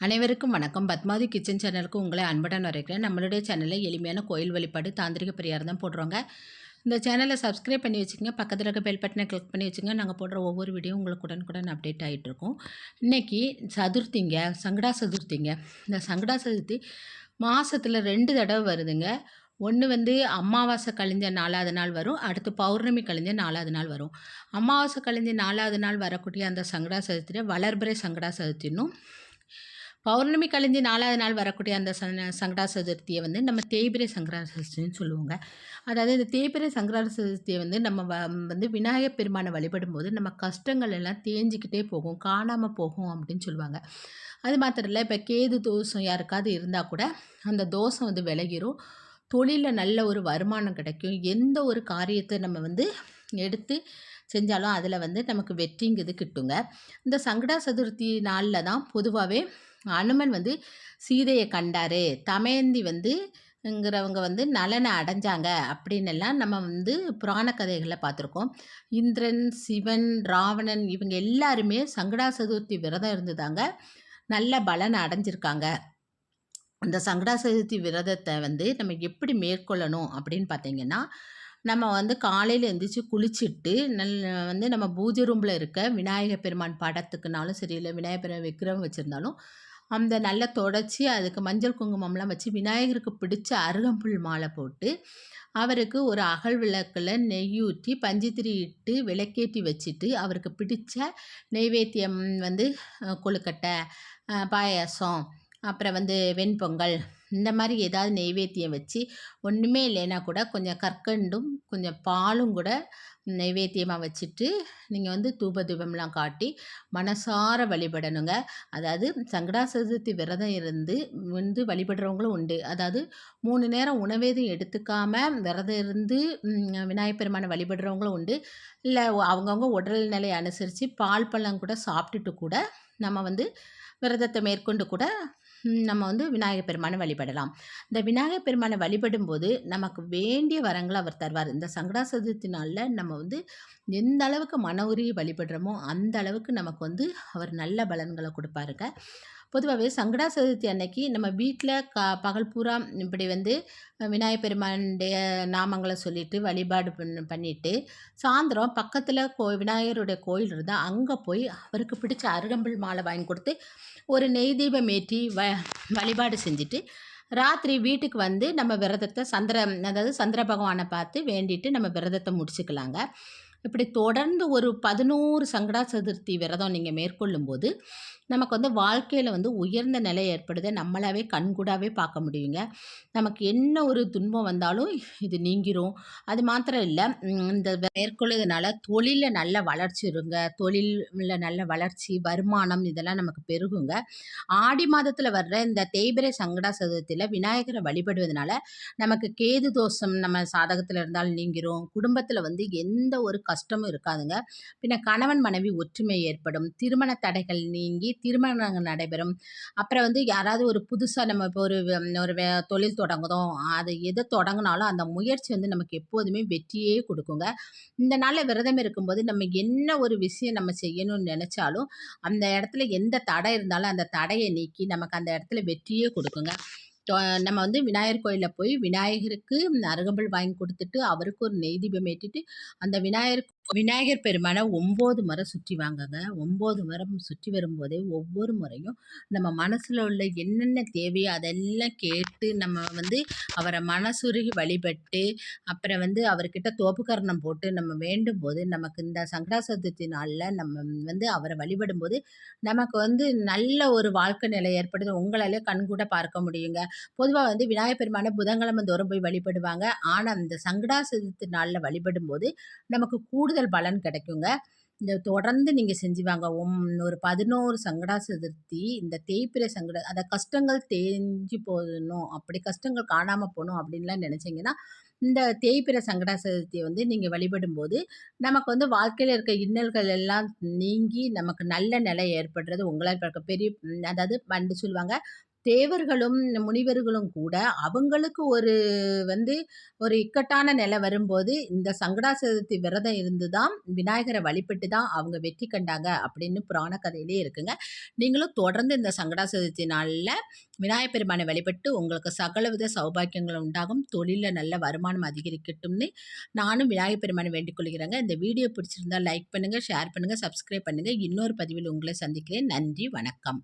அனைவருக்கும் வணக்கம். பத்மாவதி கிச்சன் சேனலுக்கு உங்களை அன்புடன் வரவேற்கிறேன். நம்மளுடைய சேனலில் எளிமையான கோயில் வழிபாடு, தாந்திரிக பரிகாரம் தான் போடுறோங்க. இந்த சேனலை சப்ஸ்கிரைப் பண்ணி வச்சுக்கோங்க. பக்கத்தில் இருக்க பெல் பட்டனை கிளிக் பண்ணி வச்சுங்க. நாங்கள் போடுற ஒவ்வொரு வீடியோ உங்களுக்கு உடனுக்குடன் அப்டேட் ஆகிட்டுருக்கோம். இன்றைக்கி சதுர்த்திங்க, சங்கடா சதுர்த்திங்க. இந்த சங்கடா சதுர்த்தி மாதத்தில் 2 தடவை வருதுங்க. ஒன்று வந்து அமாவாசை கழிஞ்ச 4வது நாள் வரும். அடுத்து பௌர்ணமி கழிஞ்ச 4வது நாள் வரும். அமாவாசை கழிஞ்ச 4வது நாள் வரக்கூடிய அந்த சங்கடா சதுர்த்தியை வளர்பிறை சங்கடா சதுர்த்தினும், பௌர்ணமி கழிஞ்சு 4வது நாள் வரக்கூடிய அந்த சங்கடா சதுர்த்தியை வந்து நம்ம தேய்பிறை சங்கடா சதுர்த்தின்னு சொல்லுவோங்க. அதாவது இந்த தேய்பிறை சங்கடா சதுர்த்தியை வந்து நம்ம வந்து விநாயகர் பெருமானை வழிபடும்போது நம்ம கஷ்டங்கள் எல்லாம் தேஞ்சிக்கிட்டே போகும், காணாமல் போகும் அப்படின்னு சொல்லுவாங்க. அது மாத்திரம் இல்லை, இப்போ கேது தோஷம் யாருக்காவது இருந்தால் கூட அந்த தோஷம் வந்து விலகிரும். தொழிலில் நல்ல ஒரு வருமானம் கிடைக்கும். எந்த ஒரு காரியத்தை நம்ம வந்து எடுத்து செஞ்சாலும் அதில் வந்து நமக்கு வெற்றிங்கிறது கிட்டுங்க. இந்த சங்கடா சதுர்த்தி நாளில் தான் பொதுவாகவே அனுமன் வந்து சீதையை கண்டார், தமயந்தி வந்துங்கிறவங்க வந்து நலனை அடைஞ்சாங்க அப்படின்னெல்லாம் நம்ம வந்து புராண கதைகளில் பார்த்துருக்கோம். இந்திரன், சிவன், ராவணன் இவங்க எல்லாருமே சங்கடா சதுர்த்தி விரதம் இருந்துதாங்க நல்ல பலனை அடைஞ்சிருக்காங்க. அந்த சங்கடா சதுர்த்தி விரதத்தை வந்து நம்ம எப்படி மேற்கொள்ளணும் அப்படின்னு பார்த்தீங்கன்னா, நம்ம வந்து காலையில் எழுந்திரிச்சு குளிச்சுட்டு வந்து நம்ம பூஜை ரூமில் இருக்க விநாயகர் பெருமான் படத்துக்குனாலும் சரி, இல்லை விநாயகர் பெருமான் விக்கிரகம் வச்சுருந்தாலும் அந்த நல்லா தொடச்சி அதுக்கு மஞ்சள் குங்குமம்லாம் வச்சு விநாயகருக்கு பிடிச்ச அருகம்புல் மாலை போட்டு அவருக்கு ஒரு அகல் விளக்கில் நெய் ஊற்றி பஞ்சுத்திரி இட்டு விளக்கேற்றி வச்சுட்டு அவருக்கு பிடிச்ச நெய்வேத்தியம் வந்து கொழுக்கட்டை, பாயாசம், அப்புறம் வந்து வெண்பொங்கல், இந்த மாதிரி ஏதாவது நெய்வேத்தியம் வச்சு, ஒன்றுமே இல்லைன்னா கூட கொஞ்சம் கற்கண்டும் கொஞ்சம் பாலும் கூட நைவேத்தியமாக வச்சுட்டு நீங்கள் வந்து தூப தூபம்லாம் காட்டி மனசார வழிபடணுங்க. அதாவது சங்கடா சதுர்த்தி விரதம் இருந்து வந்து வழிபடுறவங்களும் உண்டு. அதாவது 3 நேரம் உணவேதும் எடுத்துக்காமல் விரதம் இருந்து விநாயகர் பெருமானை வழிபடுறவங்களும் உண்டு. இல்லை அவங்கவுங்க உடல்நிலை அனுசரித்து பால் பழம் கூட சாப்பிட்டுட்டு கூட நம்ம வந்து விரதத்தை மேற்கொண்டு கூட நம்ம வந்து விநாயகர் பெருமானை வழிபடலாம். இந்த விநாயகர் பெருமானை வழிபடும்போது நமக்கு வேண்டிய வரங்களை அவர் தருவார். இந்த சங்கடா சதுர்த்தி நாளில் நம்ம வந்து எந்த அளவுக்கு மன உருகி வழிபடுறோமோ அந்த அளவுக்கு நமக்கு வந்து அவர் நல்ல பலன்களை கொடுப்பாருங்க. பொதுவாகவே சங்கடா சதுர்த்தி அன்னைக்கு நம்ம வீட்டில் பகல் பூரா இப்படி வந்து விநாயகர் பெருமானுடைய நாமங்களை சொல்லிட்டு வழிபாடு பண்ணிட்டு சாயந்தரம் பக்கத்தில் விநாயகருடைய கோயில் இருந்தால் அங்கே போய் அவருக்கு பிடிச்ச அருகம்புல் மாலை வாங்கி கொடுத்து ஒரு நெய் தீபம் ஏற்றி வழிபாடு செஞ்சுட்டு ராத்திரி வீட்டுக்கு வந்து நம்ம விரதத்தை அதாவது சந்திர பகவானை பார்த்து வேண்டிட்டு நம்ம விரதத்தை முடிச்சுக்கலாங்க. இப்படி தொடர்ந்து ஒரு 11 சங்கடா சதுர்த்தி விரதம் நீங்கள் மேற்கொள்ளும்போது நமக்கு வந்து வாழ்க்கையில் வந்து உயர்ந்த நிலை ஏற்படுது. நம்மளாவே கண்கூடாவே பார்க்க முடியுங்க. நமக்கு என்ன ஒரு துன்பம் வந்தாலும் இது நீங்கிரும். அது மாத்திரம் இல்லை, இந்த மேற்கொள்ளுறதுனால தொழிலில் நல்ல வளர்ச்சி இருங்க. தொழிலில் நல்ல வளர்ச்சி, வருமானம் இதெல்லாம் நமக்கு பெருகுங்க. ஆடி மாதத்தில் வர்ற இந்த தேய்பிறை சங்கடா சதுர்த்தியில் விநாயகரை வழிபடுவதனால நமக்கு கேது தோஷம் நம்ம சாதகத்தில் இருந்தாலும் நீங்கிரும். குடும்பத்தில் வந்து எந்த ஒரு கஷ்டமும் இருக்காதுங்க. பின்ன கணவன் மனைவி ஒற்றுமை ஏற்படும். திருமண தடைகள் நீங்கி திருமணங்கள் நடைபெறும். அப்புறம் வந்து யாராவது ஒரு புதுசாக நம்ம இப்போ ஒரு தொழில் தொடங்குதோம், அது எதை தொடங்கினாலும் அந்த முயற்சி வந்து நமக்கு எப்போதுமே வெற்றியே கொடுக்குங்க. இந்த நாளில் விரதம் இருக்கும்போது நம்ம என்ன ஒரு விஷயம் நம்ம செய்யணும்னு நினச்சாலும் அந்த இடத்துல எந்த தடை இருந்தாலும் அந்த தடையை நீக்கி நமக்கு அந்த இடத்துல வெற்றியே கொடுக்குங்க. நம்ம வந்து விநாயகர் கோயிலில் போய் விநாயகருக்கு அருகம்புல் வாங்கி கொடுத்துட்டு அவருக்கு ஒரு நெய் தீபம் ஏற்றிட்டு அந்த விநாயகர் பெருமானை 9 முறை சுற்றி வாங்கங்க. 9 முறை சுற்றி வரும்போதே ஒவ்வொரு முறையும் நம்ம மனசில் உள்ள என்னென்ன தேவையோ அதெல்லாம் கேட்டு நம்ம வந்து அவரை மனசுருகி வழிபட்டு அப்புறம் வந்து அவர்கிட்ட தோப்புக்கரணம் போட்டு நம்ம வேண்டும் போது நமக்கு இந்த சங்கடா சதுர்த்தி நாளில் நம்ம வந்து அவரை வழிபடும்போது நமக்கு வந்து நல்ல ஒரு வாழ்க்கை நிலை ஏற்படுது. உங்களாலே கண்கூட பார்க்க முடியுங்க. பொதுவாக வந்து விநாயகர் பெருமானை புதன்கிழமை தோறும் போய் வழிபடுவாங்க. ஆனால் இந்த சங்கடா சதுர்த்தி நாளில் வழிபடும்போது நமக்கு கூடுதல் பலன் கிடைக்குங்க. இந்த தொடர்ந்து நீங்கள் செஞ்சு வாங்க. ஒரு 11 சங்கடா சதுர்த்தி இந்த தேய்பிறை அந்த கஷ்டங்கள் தேஞ்சு போகணும், அப்படி கஷ்டங்கள் காணாமல் போகணும் அப்படின்லாம் நினச்சிங்கன்னா இந்த தேய்பிறை சங்கடா சதுர்த்தியை வந்து நீங்கள் வழிபடும்போது நமக்கு வந்து வாழ்க்கையில் இருக்க இன்னல்கள் எல்லாம் நீங்கி நமக்கு நல்ல நிலை ஏற்படுறது உங்களால் பெரிய, அதாவது சொல்லுவாங்க தேவர்களும், முனிவர்களும் கூட அவங்களுக்கு வந்து ஒரு இக்கட்டான நிலை வரும்போது, இந்த சங்கடா சதுர்த்தி விரதம் இருந்து தான் விநாயகர வழிபட்டு தான் அவங்க வெற்றி கண்டாங்க அப்படின்னு புராண கதையிலே இருக்குங்க. நீங்களும் தொடர்ந்து இந்த சங்கடா சதுர்த்தி நாள்ல விநாயகப் பெருமானை வழிபட்டு உங்களுக்கு சகலவித சௌபாக்கியங்களும் உண்டாகும். தொழில்ல நல்ல வருமானம் அதிகரிக்கட்டும்னு நானும் விநாயகப் பெருமானை வேண்டிக் கொள்கிறேங்க. இந்த வீடியோ பிடிச்சிருந்தா லைக் பண்ணுங்க, ஷேர் பண்ணுங்க, சப்ஸ்கிரைப் பண்ணுங்க. இன்னொரு பதிவில் உங்களை சந்திக்கிறேன். நன்றி, வணக்கம்.